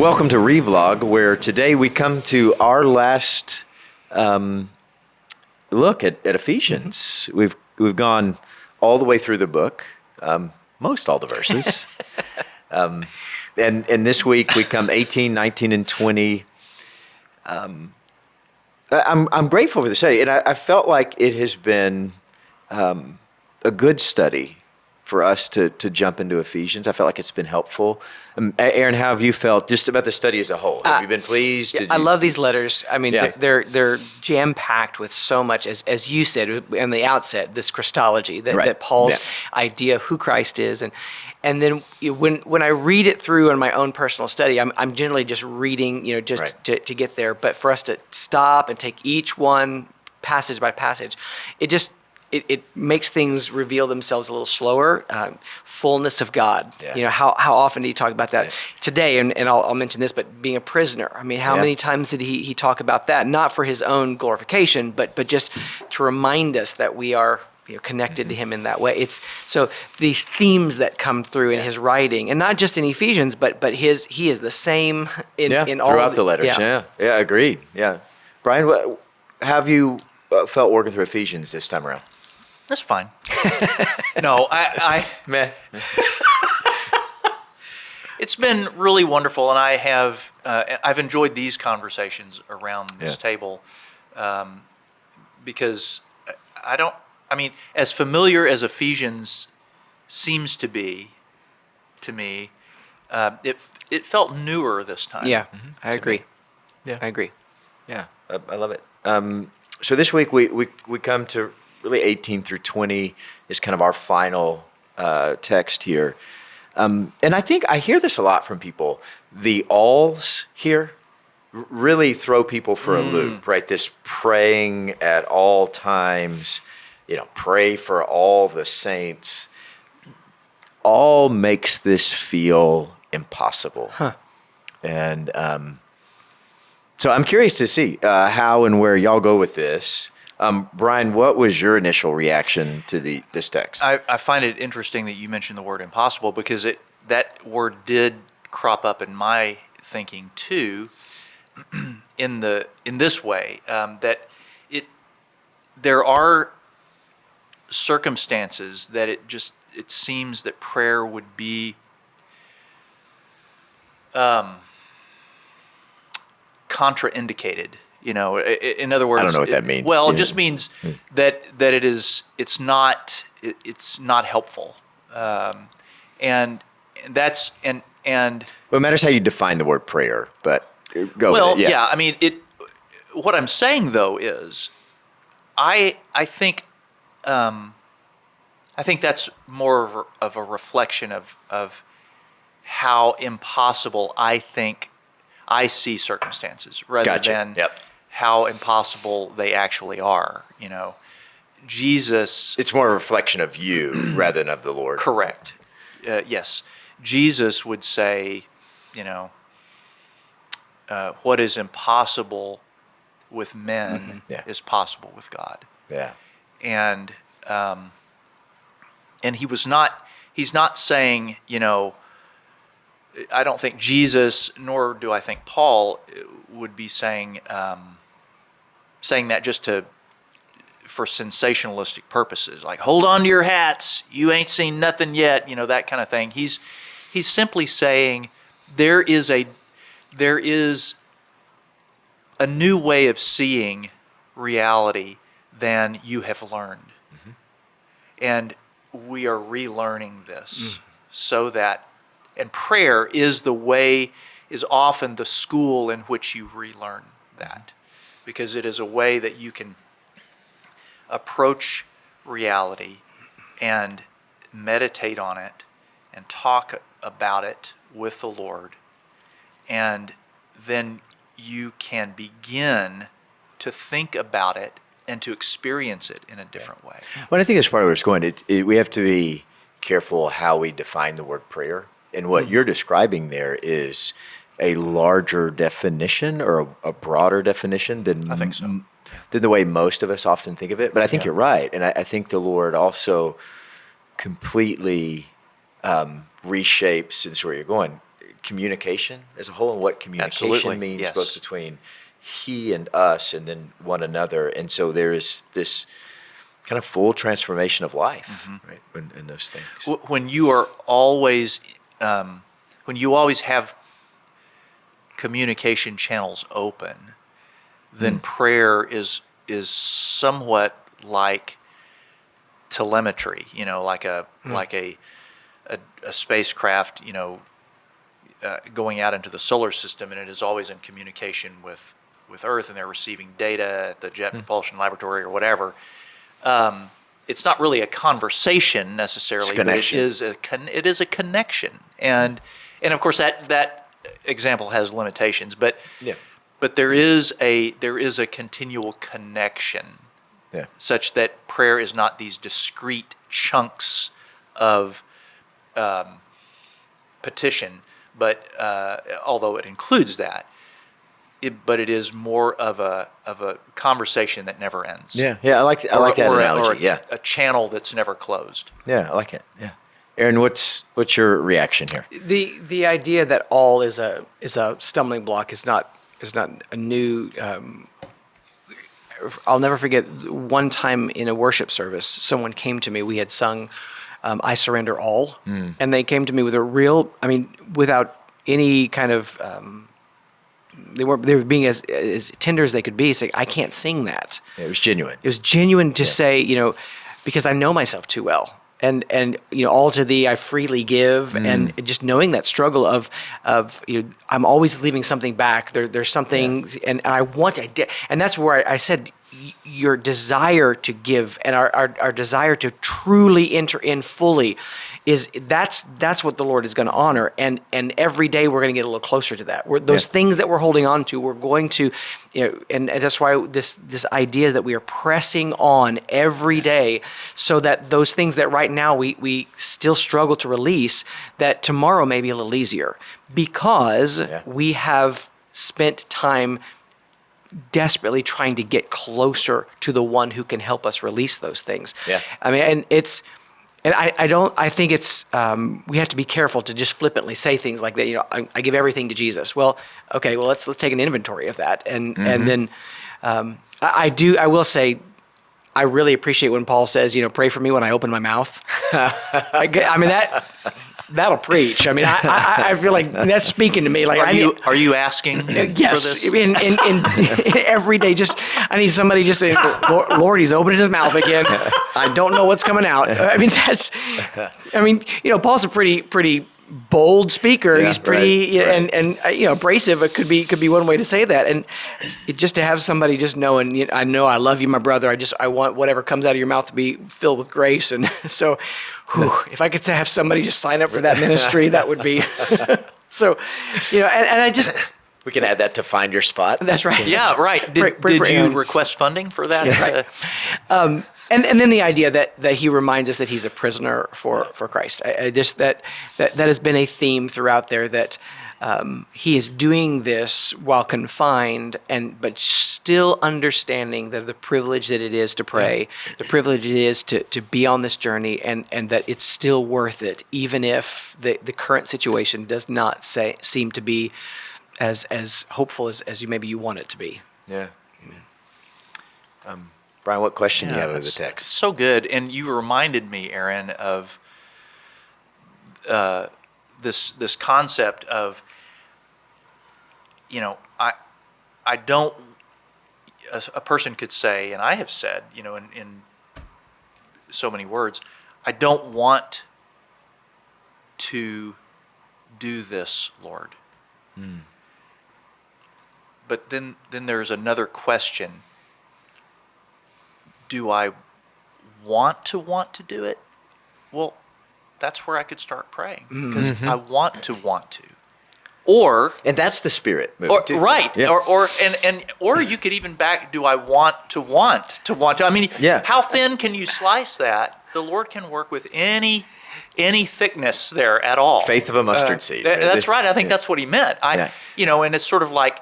Welcome to Revlog, where today we come to our last look at Ephesians. We've gone all the way through the book, most all the verses. And this week we come 18, 19, and 20. I'm grateful for the study, and I felt like it has been a good study for us to jump into Ephesians. I felt like it's been helpful. Aaron, how have you felt just about the study as a whole? Have you been pleased? I love these letters. I mean, they're jam-packed with so much, as you said in the outset, this Christology, that Paul's idea of who Christ is. And then when I read it through in my own personal study, I'm generally just reading, to get there. But for us to stop and take each one passage by passage, it makes things reveal themselves a little slower. Fullness of God. Yeah. How often do you talk about that today? And I'll mention this, but being a prisoner. I mean, how many times did he talk about that? Not for his own glorification, but just to remind us that we are connected to him in that way. It's so these themes that come through in his writing, and not just in Ephesians, but he is the same in all throughout the letters. Yeah, agreed. Yeah, Bryan, what have you felt working through Ephesians this time around? That's fine. No, I meh. It's been really wonderful, and I've enjoyed these conversations around this table because as familiar as Ephesians seems to be to me, it felt newer this time. Yeah, I agree. Yeah, I agree. Yeah, I love it. So this week we come to really 18 through 20 is kind of our final text here. And I think I hear this a lot from people. The alls here really throw people for a loop, right? This praying at all times, pray for all the saints, all makes this feel impossible. Huh. And so I'm curious to see how and where y'all go with this. Bryan, what was your initial reaction to this text? I find it interesting that you mentioned the word impossible because that word did crop up in my thinking too, in this way that there are circumstances that it seems that prayer would be contraindicated. In other words, I don't know what that means. Well, it just means that it's not helpful, and that's and. Well, it matters how you define the word prayer, but go. Well, with it. I mean, what I'm saying though is, I think that's more of a reflection of how impossible I think I see circumstances rather than how impossible they actually are. Jesus. It's more a reflection of you rather than of the Lord. Correct. Yes. Jesus would say, what is impossible with men is possible with God. Yeah. And he's not saying, I don't think Jesus, nor do I think Paul would be saying that just for sensationalistic purposes, like hold on to your hats, you ain't seen nothing yet, that kind of thing. He's simply saying there is a new way of seeing reality than you have learned, and we are relearning this so that. And prayer is often the school in which you relearn that, because it is a way that you can approach reality and meditate on it and talk about it with the Lord, and then you can begin to think about it and to experience it in a different way. Well, I think that's part of where it's going. We have to be careful how we define the word prayer. And what you're describing there is a larger definition or a broader definition than I think so. Than the way most of us often think of it. But I think you're right. And I think the Lord also completely reshapes, this is where you're going, communication as a whole and what communication Absolutely, means, yes. both between he and us and then one another. And so there is this kind of full transformation of life, right, in those things. When you are always, when you always have communication channels open, then prayer is somewhat like telemetry, like a spacecraft, going out into the solar system, and it is always in communication with Earth, and they're receiving data at the Jet Propulsion Laboratory or whatever. It's not really a conversation necessarily, but it is a connection, and of course that example has limitations, but there is a continual connection, such that prayer is not these discrete chunks of petition, but although it includes that, but it is more of a conversation that never ends. Yeah, I like that analogy. Or a channel that's never closed. Yeah, I like it. Yeah, Aaron, what's your reaction here? The idea that all is a stumbling block is not a new. I'll never forget one time in a worship service, someone came to me. We had sung "I Surrender All," and they came to me with without any kind of. They were being as tender as they could be, saying, "I can't sing that." It was genuine. It was genuine to say, because I know myself too well. And all to thee I freely give, and just knowing that struggle of I'm always leaving something back. There's something, and I want to, and that's where I said your desire to give and our desire to truly enter in fully that's what the Lord is going to honor, and every day we're going to get a little closer to that. Those things that we're holding on to, we're going to, and that's why this idea that we are pressing on every day, so that those things that right now we still struggle to release, that tomorrow may be a little easier, because we have spent time desperately trying to get closer to the one who can help us release those things. Yeah. I mean, and it's, and I think it's, we have to be careful to just flippantly say things like that. I give everything to Jesus. Well, okay, well, let's take an inventory of that. And then, I will say, I really appreciate when Paul says, pray for me when I open my mouth. That'll preach. I mean, I feel like that's speaking to me. Like, are you asking for this? in every day, I need somebody just saying, Lord, he's opening his mouth again. I don't know what's coming out. Paul's a pretty bold speaker. Yeah, he's pretty right. and abrasive. It could be one way to say that. And just to have somebody just knowing, I know I love you, my brother. I want whatever comes out of your mouth to be filled with grace. And so, if I could have somebody just sign up for that ministry, that would be. So, and I just. We can add that to Find Your Spot. That's right. Yeah, right. Did you request funding for that? Yeah, right. And then the idea that he reminds us that he's a prisoner for Christ. I just that has been a theme throughout there, that he is doing this while confined, but still understanding that the privilege that it is to pray, the privilege it is to be on this journey, and that it's still worth it, even if the current situation does not seem to be as hopeful as maybe you want it to be. Yeah. Bryan, what question do you have of the text? So good. And you reminded me, Aaron, of this concept of, I don't, a person could say, and I have said, in so many words, I don't want to do this, Lord. But then there's another question. Do I want to do it? Well, that's where I could start praying, because I want to. And that's the Spirit move. Right. Yeah. Or you could even do I want to? I mean, how thin can you slice that? The Lord can work with any thickness there at all. Faith of a mustard seed. That's right. I think that's what he meant. And it's sort of like,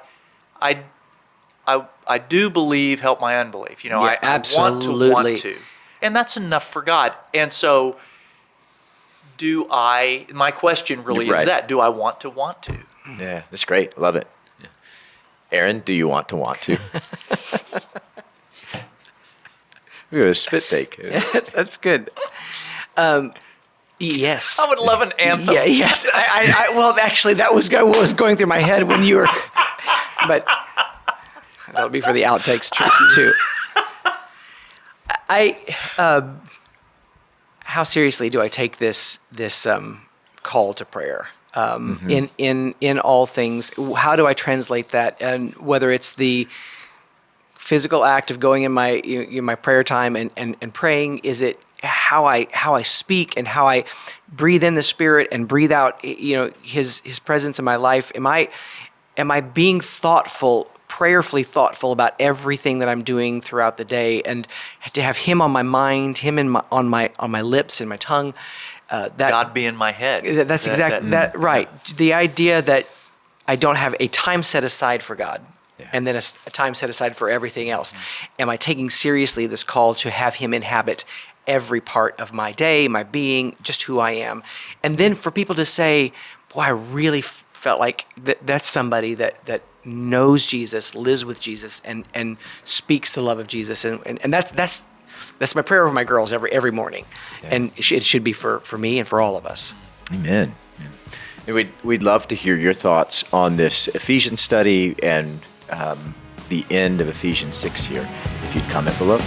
I do believe, help my unbelief. Absolutely. I want to. And that's enough for God. And so my question really Right. is that, do I want to want to? Yeah, that's great. Love it. Yeah. Aaron, do you want to? Ooh, a spit take. That's good. Yes. I would love an anthem. Yeah, yes. Well, actually, that was what was going through my head when you were, but that'll be for the outtakes too. How seriously do I take this call to prayer? In all things, how do I translate that? And whether it's the physical act of going in my prayer time and praying, is it how I speak and how I breathe in the Spirit and breathe out His presence in my life? Am I being thoughtful, prayerfully thoughtful about everything that I'm doing throughout the day, and to have Him on my mind, Him on my lips and my tongue? God be in my head. That's exactly that. Right. The idea that I don't have a time set aside for God, and then a time set aside for everything else. Am I taking seriously this call to have Him inhabit every part of my day, my being, just who I am? And then for people to say, boy, I really felt like that's somebody that knows Jesus, lives with Jesus, and speaks the love of Jesus. And that's my prayer over my girls every morning. Yeah. And it should be for me and for all of us. Amen. And we'd love to hear your thoughts on this Ephesians study and the end of Ephesians 6 here. If you'd comment below.